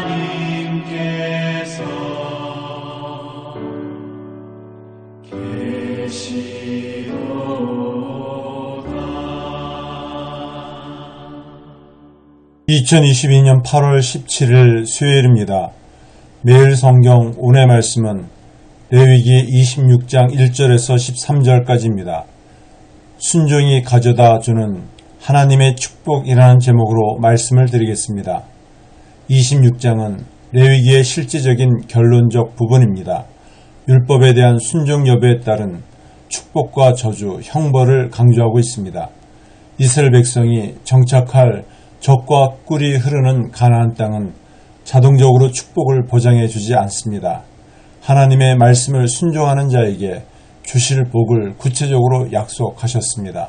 하나님께서 계시도다. 2022년 8월 17일 수요일입니다. 매일 성경 오늘의 말씀은 레위기 26장 1절에서 13절까지입니다. 순종이 가져다 주는 하나님의 축복이라는 제목으로 말씀을 드리겠습니다. 26장은 레위기의 실제적인 결론적 부분입니다. 율법에 대한 순종 여부에 따른 축복과 저주, 형벌을 강조하고 있습니다. 이스라엘 백성이 정착할 젖과 꿀이 흐르는 가나안 땅은 자동적으로 축복을 보장해 주지 않습니다. 하나님의 말씀을 순종하는 자에게 주실 복을 구체적으로 약속하셨습니다.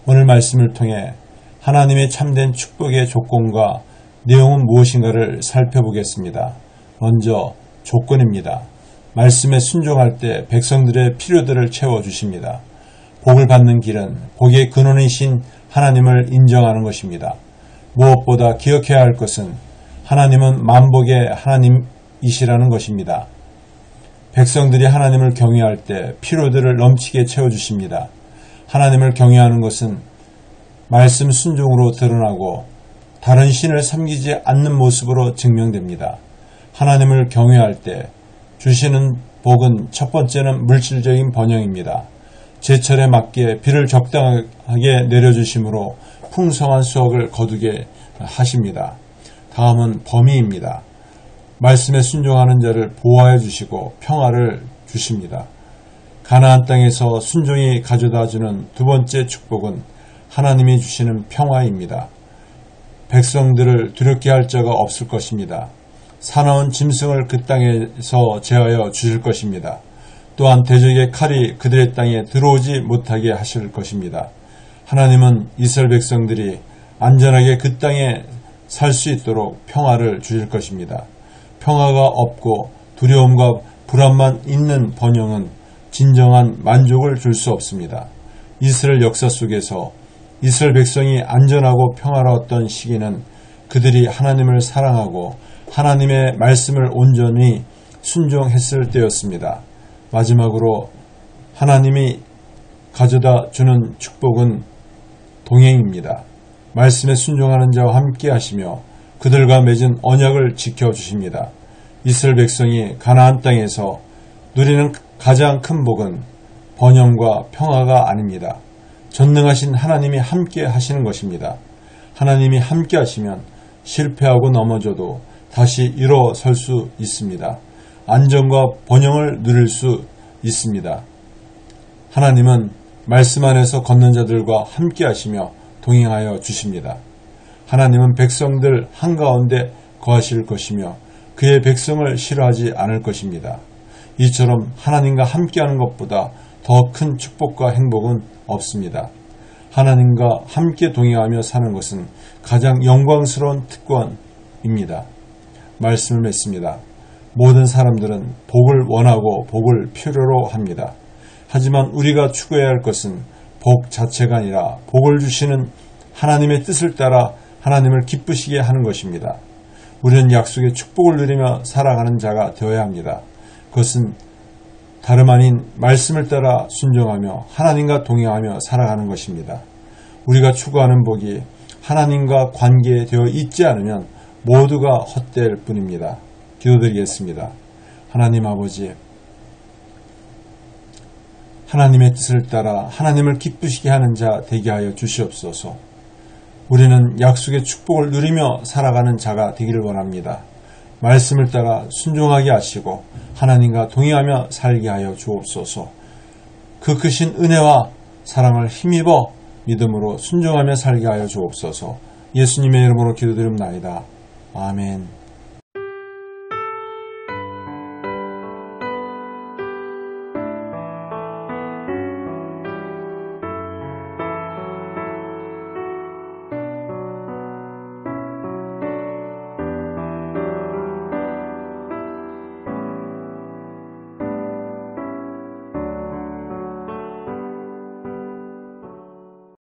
오늘 말씀을 통해 하나님의 참된 축복의 조건과 내용은 무엇인가를 살펴보겠습니다. 먼저 조건입니다. 말씀에 순종할 때 백성들의 필요들을 채워주십니다. 복을 받는 길은 복의 근원이신 하나님을 인정하는 것입니다. 무엇보다 기억해야 할 것은 하나님은 만복의 하나님이시라는 것입니다. 백성들이 하나님을 경외할 때 필요들을 넘치게 채워주십니다. 하나님을 경외하는 것은 말씀 순종으로 드러나고 다른 신을 섬기지 않는 모습으로 증명됩니다. 하나님을 경외할 때 주시는 복은 첫 번째는 물질적인 번영입니다. 제철에 맞게 비를 적당하게 내려주심으로 풍성한 수확을 거두게 하십니다. 다음은 범위입니다. 말씀에 순종하는 자를 보호하여 주시고 평화를 주십니다. 가나안 땅에서 순종이 가져다 주는 두 번째 축복은 하나님이 주시는 평화입니다. 백성들을 두렵게 할 자가 없을 것입니다. 사나운 짐승을 그 땅에서 제하여 주실 것입니다. 또한 대적의 칼이 그들의 땅에 들어오지 못하게 하실 것입니다. 하나님은 이스라엘 백성들이 안전하게 그 땅에 살 수 있도록 평화를 주실 것입니다. 평화가 없고 두려움과 불안만 있는 번영은 진정한 만족을 줄 수 없습니다. 이스라엘 역사 속에서 이스라엘 백성이 안전하고 평화로웠던 시기는 그들이 하나님을 사랑하고 하나님의 말씀을 온전히 순종했을 때였습니다. 마지막으로 하나님이 가져다 주는 축복은 동행입니다. 말씀에 순종하는 자와 함께 하시며 그들과 맺은 언약을 지켜주십니다. 이스라엘 백성이 가나안 땅에서 누리는 가장 큰 복은 번영과 평화가 아닙니다. 전능하신 하나님이 함께 하시는 것입니다. 하나님이 함께 하시면 실패하고 넘어져도 다시 일어설 수 있습니다. 안정과 번영을 누릴 수 있습니다. 하나님은 말씀 안에서 걷는 자들과 함께 하시며 동행하여 주십니다. 하나님은 백성들 한가운데 거하실 것이며 그의 백성을 싫어하지 않을 것입니다. 이처럼 하나님과 함께하는 것보다 더 큰 축복과 행복은 없습니다. 하나님과 함께 동행하며 사는 것은 가장 영광스러운 특권입니다. 말씀을 맺습니다. 모든 사람들은 복을 원하고 복을 필요로 합니다. 하지만 우리가 추구해야 할 것은 복 자체가 아니라 복을 주시는 하나님의 뜻을 따라 하나님을 기쁘시게 하는 것입니다. 우리는 약속의 축복을 누리며 살아가는 자가 되어야 합니다. 그것은 다름 아닌 말씀을 따라 순종하며 하나님과 동행하며 살아가는 것입니다. 우리가 추구하는 복이 하나님과 관계되어 있지 않으면 모두가 헛될 뿐입니다. 기도드리겠습니다. 하나님 아버지, 하나님의 뜻을 따라 하나님을 기쁘시게 하는 자 되게 하여 주시옵소서. 우리는 약속의 축복을 누리며 살아가는 자가 되기를 원합니다. 말씀을 따라 순종하게 하시고 하나님과 동행하며 살게 하여 주옵소서. 그 크신 은혜와 사랑을 힘입어 믿음으로 순종하며 살게 하여 주옵소서. 예수님의 이름으로 기도드립니다. 아멘.